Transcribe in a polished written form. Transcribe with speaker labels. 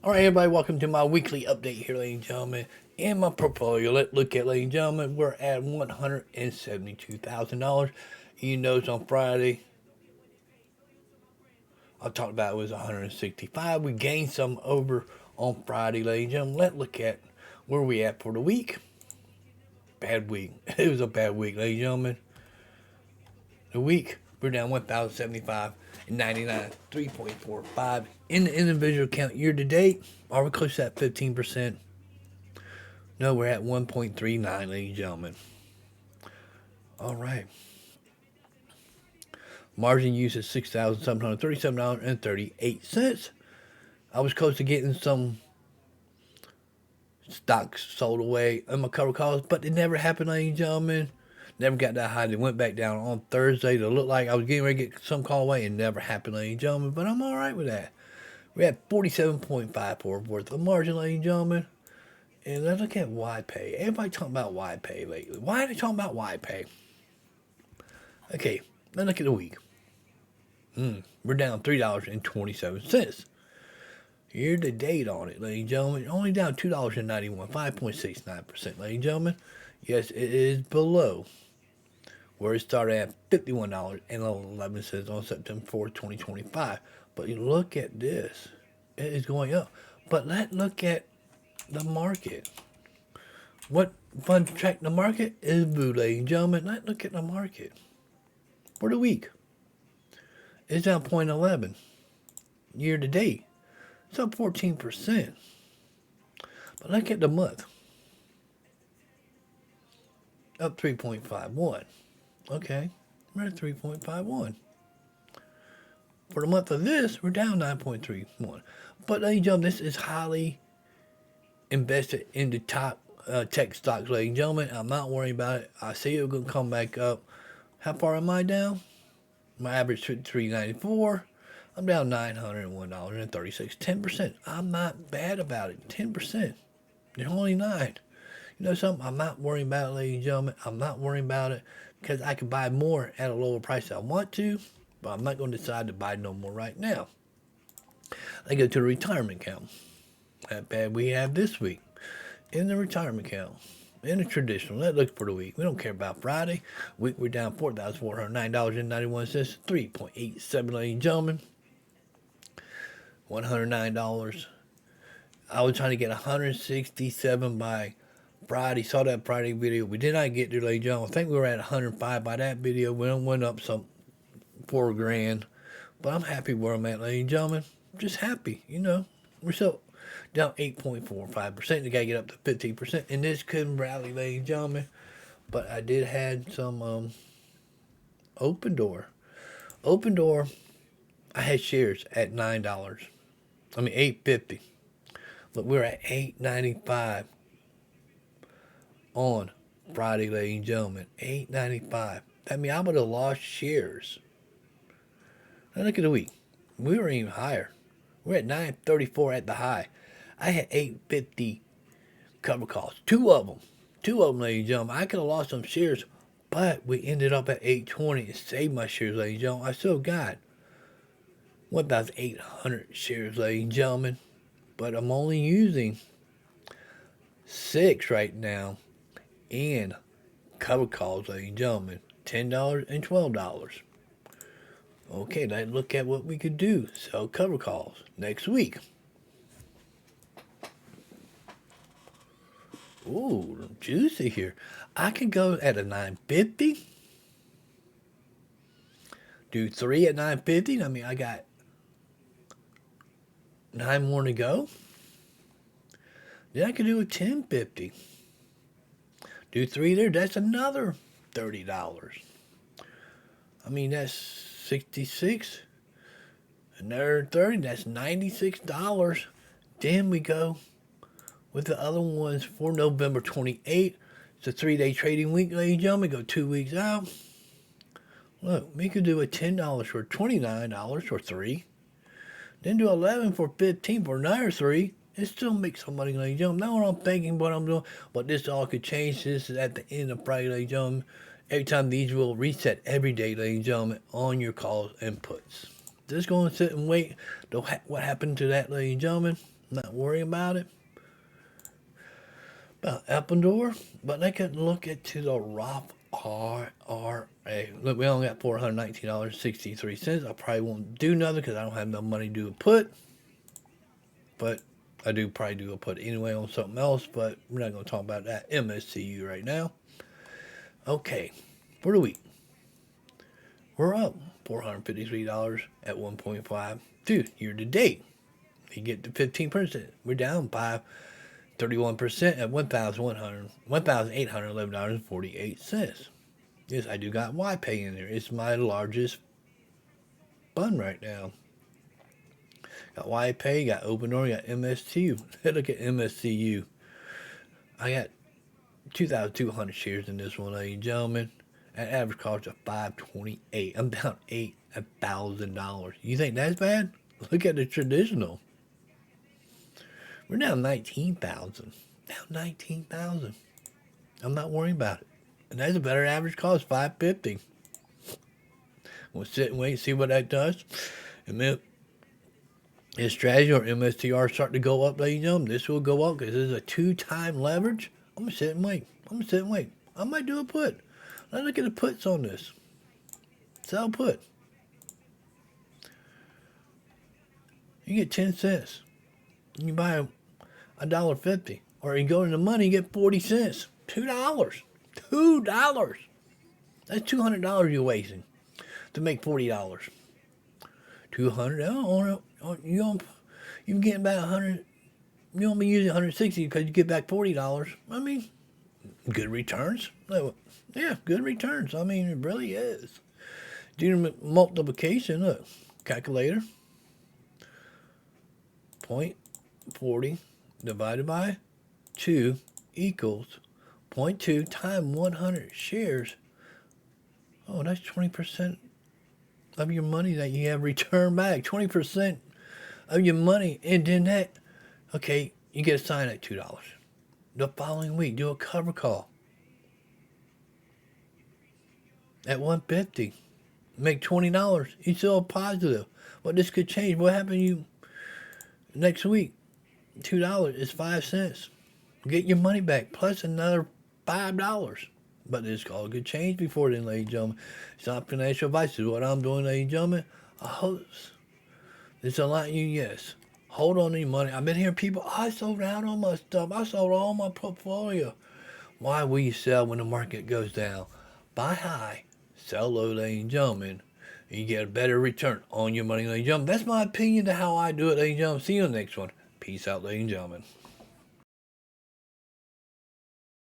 Speaker 1: All right, everybody, welcome to my weekly update here, ladies and gentlemen. And my portfolio, let's look at, ladies and gentlemen, we're at $172,000. You notice on Friday, I talked about it was 165. We gained some over on Friday, ladies and gentlemen. Let's look at where we at for the week. Bad week. It was a bad week, ladies and gentlemen. The week, we're down 1,075 and 99, 3.45 in the individual account year to date. Are we close to that 15%? No, we're at 1.39, ladies and gentlemen. All right. Margin use is $6,737.38. I was close to getting some stocks sold away in my cover calls, but it never happened, ladies and gentlemen. Never got that high. They went back down on Thursday to look like I was getting ready to get some call away. It never happened, ladies and gentlemen, but I'm all right with that. We're at 47.54 worth of margin, ladies and gentlemen. And let's look at YPay. Everybody talking about YPay lately. Why are they talking about YPay? Okay, let's look at the week. We're down $3.27. Year to date on it, ladies and gentlemen, only down $2.91, 5.69%, ladies and gentlemen. Yes, it is below where it started at $51.11 on September 4th, 2025. But you look at this, it is going up. But let's look at the market. What fund to track the market is Boo, ladies and gentlemen. Let's look at the market for the week. It's down 0.11. Year to date, it's up 14%. But look at the month. Up 3.51. Okay, we're at 3.51. For the month of this, we're down 9.31. But ladies and gentlemen, this is highly invested in the top tech stocks, ladies and gentlemen. I'm not worried about it. I see it's going to come back up. How far am I down? My average $394. I'm down $901.36. 10%. I'm not bad about it. 10%. They're only 9. You know something? I'm not worrying about it, ladies and gentlemen. I'm not worrying about it because I can buy more at a lower price if I want to, but I'm not going to decide to buy no more right now. I go to the retirement account. That bad we have this week in the retirement account. In the traditional, let's look for the week. We don't care about Friday. Week we're down $4,409.91, 3.87, ladies and gentlemen. $109. I was trying to get 167 by Friday. Saw that Friday video. We did not get there, ladies and gentlemen. I think we were at 105 by that video. We went up some $4,000. But I'm happy where I'm at, ladies and gentlemen. Just happy, you know. We're still down 8.45%. You got to get up to 15%. And this couldn't rally, ladies and gentlemen. But I did had some Open Door. Open Door, I had shares at $9. I mean, $8.50. But we're at $8.95 on Friday, ladies and gentlemen. $8.95. I mean, I would have lost shares. Now look at the week. We were even higher. We're at $9.34 at the high. I had $8.50 cover calls. Two of them, ladies and gentlemen. I could have lost some shares, but we ended up at $8.20 and saved my shares, ladies and gentlemen. I still got 1,800 shares, ladies and gentlemen. But I'm only using 6 right now in cover calls, ladies and gentlemen. $10 and $12. Okay, let's look at what we could do. Sell cover calls next week. Ooh, juicy here. I could go at a $9.50. Do 3 at $9.50. I mean, I got 9 more to go. Then I could do a $10.50. Do 3 there. That's another $30. I mean, that's 66. Another 30. That's $96. Then we go with the other ones for November 28th. It's a 3-day trading week, ladies and gentlemen. Go 2 weeks out. Look, we could do a $10 for $29 for 3. Then do 11 for 15 for another 3. It still makes some money, ladies and gentlemen. Not what I'm thinking, what I'm doing. But this all could change. This is at the end of Friday, ladies and gentlemen. Every time these will reset every day, ladies and gentlemen, on your calls and puts. Just going to sit and wait. What happened to that, ladies and gentlemen? Not worrying about it. About Eppendorf, but they could look into the Roth IRA. Look, we only got $419.63. I probably won't do nothing because I don't have no money to do a put. But I do probably do a put anyway on something else, but we're not going to talk about that MSCU right now. Okay, for the week, we're up $453 at 1.5. Dude, year to date, you get to 15%. We're down by 31% at $1,811.48. Yes, I do got YPay in there. It's my largest fund right now. Got YPay, got OpenDoor, got MSCU. Look at MSCU. I got 2,200 shares in this one, ladies and gentlemen. At average cost of $528. I'm down $1,000. You think that's bad? Look at the traditional. We're down 19,000. Down 19,000. I'm not worrying about it. And that's a better average cost, $550. We'll sit and wait and see what that does. And then his strategy or MSTR start to go up, ladies and gentlemen, this will go up because this is a 2-time leverage. I'm going to sit and wait. I might do a put. Let's look at the puts on this. Sell put. You get 10 cents. You can buy $1.50. Or you go in the money, you get 40 cents. $2. $2. That's $200 you're wasting to make $40. $200. You can get back 100. You won't be using 160 because you get back $40. I mean, good returns. Yeah, good returns. I mean, it really is. Do the multiplication. Look, calculator. 0.40 divided by 2 equals 0.2 times 100 shares. Oh, that's 20% of your money that you have returned back. 20% of your money. And then that, okay, you get assigned at $2. The following week, do a cover call at $150. Make $20. You still positive. Well, this could change. What happened to you next week? $2 is 5 cents. Get your money back plus another $5. But this all could change before then, ladies and gentlemen. It's not financial advice. This is what I'm doing, ladies and gentlemen. I hope this enlightens you, yes. Hold on to your money. I've been hearing people, I sold out on my stuff. I sold all my portfolio. Why will you sell when the market goes down? Buy high, sell low, ladies and gentlemen. And you get a better return on your money, ladies and gentlemen. That's my opinion to how I do it, ladies and gentlemen. See you in the next one. Peace out, ladies and gentlemen.